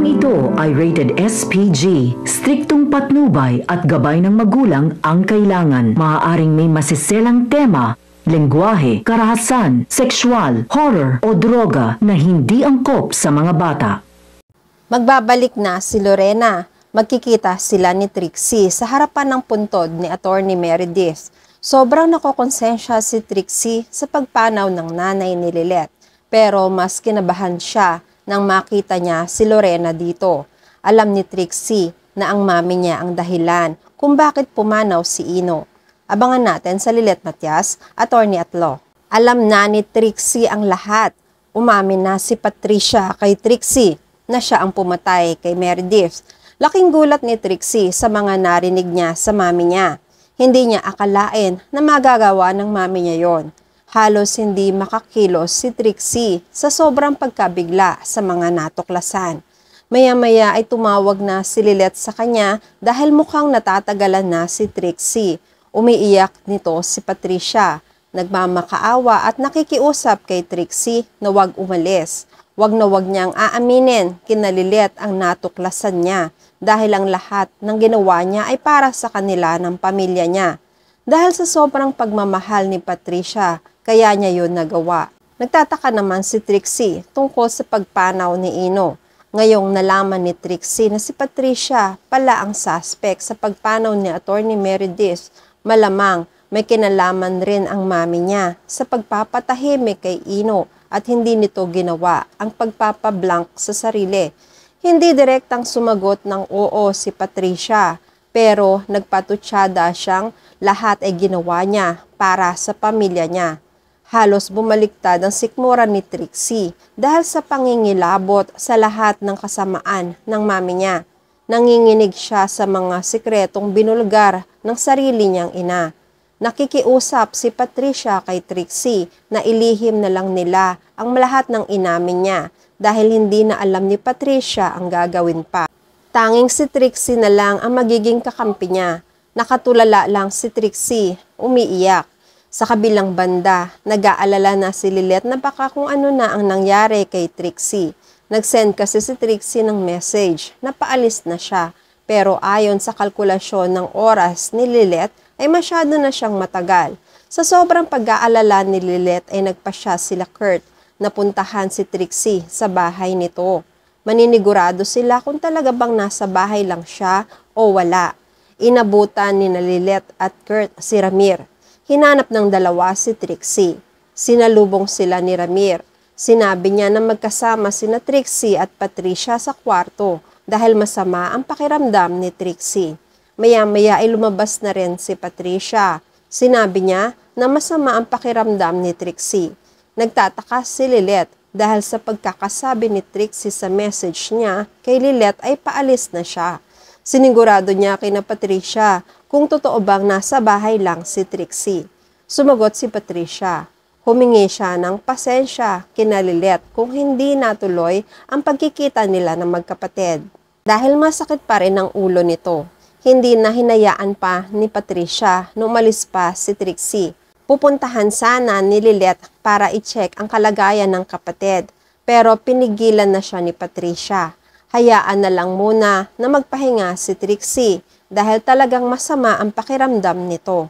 ito ay rated SPG. Striktong patnubay at gabay ng magulang ang kailangan. Maaaring may masiselang tema, lengguwahe, karahasan, sexual, horror o droga na hindi angkop sa mga bata. Magbabalik na si Lorena. Magkikita sila ni Trixie sa harapan ng puntod ni Attorney Meredith. Sobrang nakokonsensya si Trixie sa pagpanaw ng nanay ni Lilet. Pero mas kinabahan siya nang makita niya si Lorena dito. Alam ni Trixie na ang mami niya ang dahilan kung bakit pumanaw si Ino. Abangan natin sa Lilet Matias, Attorney at Law. Alam na ni Trixie ang lahat. Umamin na si Patricia kay Trixie na siya ang pumatay kay Meredith. Laking gulat ni Trixie sa mga narinig niya sa mami niya. Hindi niya akalain na magagawa ng mami niya yon. Halos hindi makakilos si Trixie sa sobrang pagkabigla sa mga natuklasan. Maya-maya ay tumawag na si Lilet sa kanya dahil mukhang natatagalan na si Trixie. Umiiyak nito si Patricia. Nagmamakaawa at nakikiusap kay Trixie na wag umalis. Wag na wag niyang aaminin kina Lilet ang natuklasan niya dahil ang lahat ng ginawa niya ay para sa kanila ng pamilya niya. Dahil sa sobrang pagmamahal ni Patricia, kaya niya yun nagawa. Nagtataka naman si Trixie tungkol sa pagpanaw ni Ino. Ngayong nalaman ni Trixie na si Patricia pala ang suspect sa pagpanaw ni Attorney Meredith, malamang may kinalaman rin ang mami niya sa pagpapatahimik kay Ino at hindi nito ginawa ang pagpapablank sa sarili. Hindi direktang sumagot ng oo si Patricia, pero nagpatutsada siyang lahat ay ginawa niya para sa pamilya niya. Halos bumaliktad ang sikmura ni Trixie dahil sa pangingilabot sa lahat ng kasamaan ng mami niya. Nanginginig siya sa mga sikretong binulgar ng sarili niyang ina. Nakikiusap si Patricia kay Trixie na ilihim na lang nila ang lahat ng inamin niya dahil hindi na alam ni Patricia ang gagawin pa. Tanging si Trixie na lang ang magiging kakampi niya. Nakatulala lang si Trixie, umiiyak. Sa kabilang banda, nag-aalala na si Lilet na baka kung ano na ang nangyari kay Trixie. Nag-send kasi si Trixie ng message na paalis na siya. Pero ayon sa kalkulasyon ng oras ni Lilet ay masyado na siyang matagal. Sa sobrang pag-aalala ni Lilet ay nagpasya sila Kurt na puntahan si Trixie sa bahay nito. Maninigurado sila kung talaga bang nasa bahay lang siya o wala. Inabutan ni Lilet at Kurt si Ramir. Hinanap ng dalawa si Trixie. Sinalubong sila ni Ramir. Sinabi niya na magkasama sina Trixie at Patricia sa kwarto dahil masama ang pakiramdam ni Trixie. Maya-maya ay lumabas na rin si Patricia. Sinabi niya na masama ang pakiramdam ni Trixie. Nagtataka si Lilet dahil sa pagkakasabi ni Trixie sa message niya kay Lilet ay paalis na siya. Sinigurado niya kina Patricia kung totoo bang nasa bahay lang si Trixie. Sumagot si Patricia. Humingi siya ng pasensya kina Lilet kung hindi natuloy ang pagkikita nila ng magkapatid. Dahil masakit pa rin ang ulo nito, hindi na hinayaan pa ni Patricia na umalis pa si Trixie. Pupuntahan sana ni Lilet para i-check ang kalagayan ng kapatid, pero pinigilan na siya ni Patricia. Hayaan na lang muna na magpahinga si Trixie dahil talagang masama ang pakiramdam nito.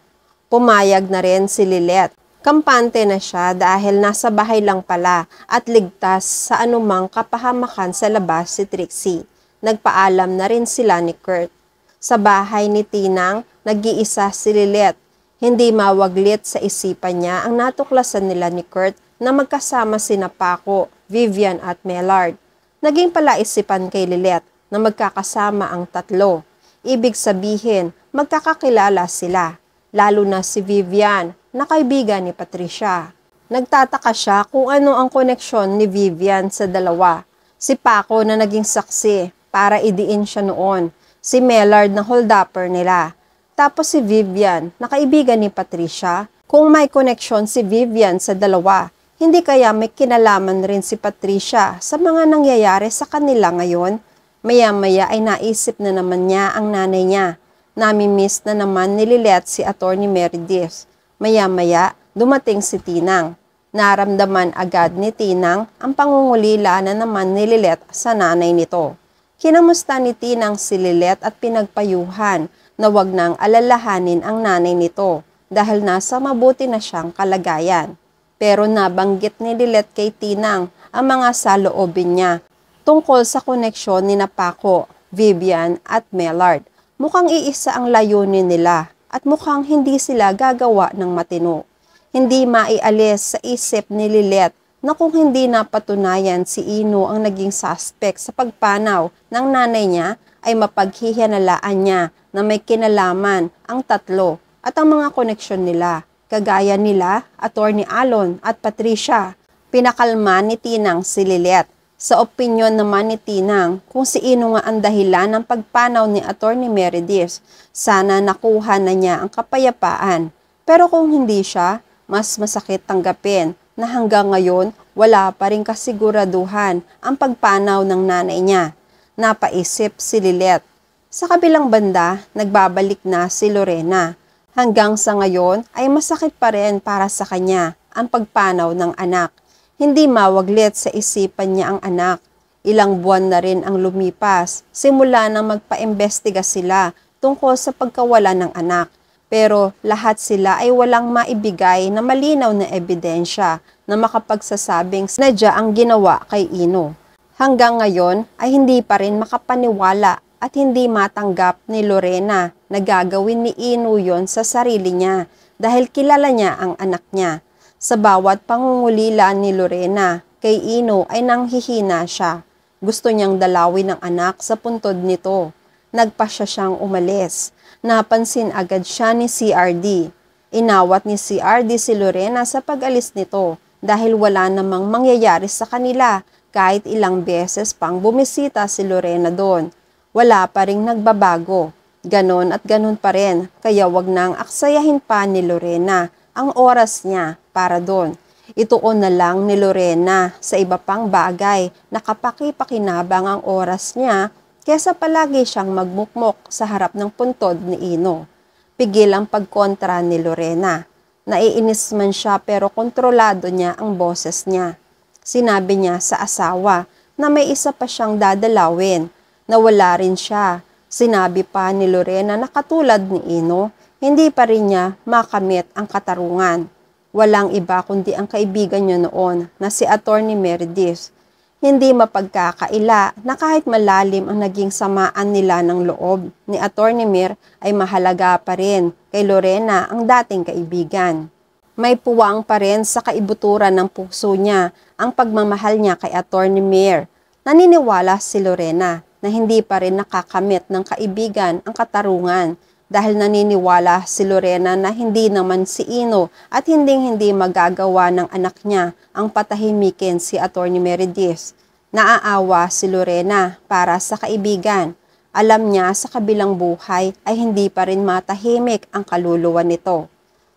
Pumayag na rin si Lilet. Kampante na siya dahil nasa bahay lang pala at ligtas sa anumang kapahamakan sa labas si Trixie. Nagpaalam na rin sila ni Kurt. Sa bahay ni Tinang, nag-iisa si Lilet. Hindi mawaglit sa isipan niya ang natuklasan nila ni Kurt na magkasama sina Paco, Vivian at Mellard. Naging palaisipan kay Lilet na magkakasama ang tatlo. Ibig sabihin, magkakakilala sila, lalo na si Vivian na kaibigan ni Patricia. Nagtataka siya kung ano ang koneksyon ni Vivian sa dalawa. Si Paco na naging saksi para idiin siya noon, si Mellard na holdupper nila. Tapos si Vivian na kaibigan ni Patricia. Kung may koneksyon si Vivian sa dalawa, hindi kaya may kinalaman rin si Patricia sa mga nangyayari sa kanila ngayon? Maya-maya ay naisip na naman niya ang nanay niya. Nami-miss na naman ni Lilet si Attorney Meredith. Maya-maya, dumating si Tinang. Naramdaman agad ni Tinang ang pangungulila na naman ni Lilet sa nanay nito. Kinamusta ni Tinang si Lilet at pinagpayuhan na wag nang alalahanin ang nanay nito dahil nasa mabuti na siyang kalagayan. Pero nabanggit ni Lilet kay Tinang ang mga saloobin niya tungkol sa koneksyon ni Paco, Vivian at Mellard. Mukhang iisa ang layunin nila at mukhang hindi sila gagawa ng matino. Hindi maialis sa isip ni Lilet na kung hindi napatunayan si Ino ang naging suspect sa pagpanaw ng nanay niya ay mapaghihianalaan niya na may kinalaman ang tatlo at ang mga koneksyon nila, kagaya nila, Atty. Alon at Patricia. Pinakalma ni Tinang si Lilet. Sa opinyon naman ni Tinang, kung si Ino nga ang dahilan ng pagpanaw ni Atty. Meredith, sana nakuha na niya ang kapayapaan. Pero kung hindi siya, mas masakit tanggapin na hanggang ngayon wala pa rin kasiguraduhan ang pagpanaw ng nanay niya. Napaisip si Lilet. Sa kabilang banda, nagbabalik na si Lorena. Hanggang sa ngayon ay masakit pa rin para sa kanya ang pagpanaw ng anak. Hindi mawaglit sa isipan niya ang anak. Ilang buwan na rin ang lumipas, simula nang magpa-imbestiga sila tungkol sa pagkawala ng anak. Pero lahat sila ay walang maibigay na malinaw na ebidensya na makapagsasabing sinadya ang ginawa kay Ino. Hanggang ngayon ay hindi pa rin makapaniwala at hindi matanggap ni Lorena na gagawin ni Ino yon sa sarili niya dahil kilala niya ang anak niya. Sa bawat pangungulila ni Lorena kay Ino ay nanghihina siya. Gusto niyang dalawin ang anak sa puntod nito. Nagpasya siyang umalis. Napansin agad siya ni CRD. Inawat ni CRD si Lorena sa pag-alis nito dahil wala namang mangyayari sa kanila kahit ilang beses pang bumisita si Lorena doon. Wala pa ring nagbabago. Ganon at ganon pa rin, kaya wag nang aksayahin pa ni Lorena ang oras niya para doon. Ituon na lang ni Lorena sa iba pang bagay na kapaki-pakinabang ang oras niya kesa palagi siyang magmukmok sa harap ng puntod ni Ino. Pigil ang pagkontra ni Lorena. Naiinis man siya pero kontrolado niya ang boses niya. Sinabi niya sa asawa na may isa pa siyang dadalawin, na wala rin siya. Sinabi pa ni Lorena na katulad ni Ino, hindi pa rin niya makamit ang katarungan. Walang iba kundi ang kaibigan niya noon na si Atty. Meredith. Hindi mapagkakaila na kahit malalim ang naging samaan nila ng loob ni Atty. Mer ay mahalaga pa rin kay Lorena ang dating kaibigan. May puwang pa rin sa kaibuturan ng puso niya ang pagmamahal niya kay Atty. Mer. Naniniwala si Lorena na hindi pa rin nakakamit ng kaibigan ang katarungan dahil naniniwala si Lorena na hindi naman si Ino at hindi magagawa ng anak niya ang patahimikin si Atty. Meredith. Naaawa si Lorena para sa kaibigan. Alam niya sa kabilang buhay ay hindi pa rin matahimik ang kaluluwa nito.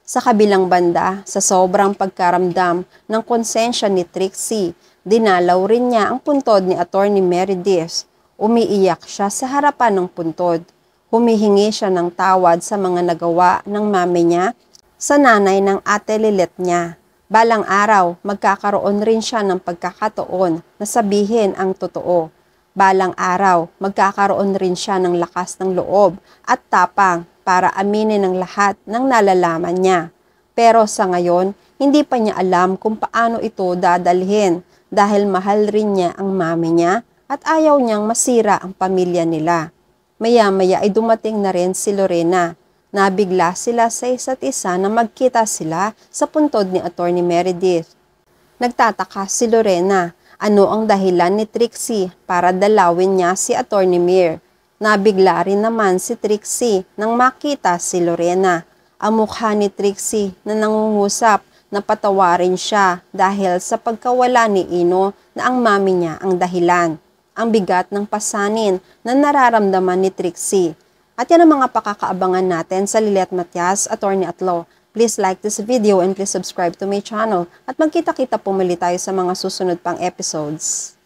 Sa kabilang banda, sa sobrang pagkaramdam ng konsensya ni Trixie, dinalaw rin niya ang puntod ni Atty. Meredith. Umiiyak siya sa harapan ng puntod. Humihingi siya ng tawad sa mga nagawa ng mami niya sa nanay ng ate Lilet niya. Balang araw, magkakaroon rin siya ng pagkakataon na sabihin ang totoo. Balang araw, magkakaroon rin siya ng lakas ng loob at tapang para aminin ang lahat ng nalalaman niya. Pero sa ngayon, hindi pa niya alam kung paano ito dadalhin dahil mahal rin niya ang mami niya at ayaw niyang masira ang pamilya nila. Maya-maya ay dumating na rin si Lorena. Nabigla sila sa isa't isa na magkita sila sa puntod ni Atty. Meredith. Nagtataka si Lorena, ano ang dahilan ni Trixie para dalawin niya si Atty. Mer. Nabigla rin naman si Trixie nang makita si Lorena. Ang mukha ni Trixie na nangungusap na patawarin siya dahil sa pagkawala ni Ino na ang mami niya ang dahilan. Ang bigat ng pasanin na nararamdaman ni Trixie. At yan ang mga pakakaabangan natin sa Lilet Matias, Attorney at Law. Please like this video and please subscribe to my channel at magkita-kita po muli tayo sa mga susunod pang episodes.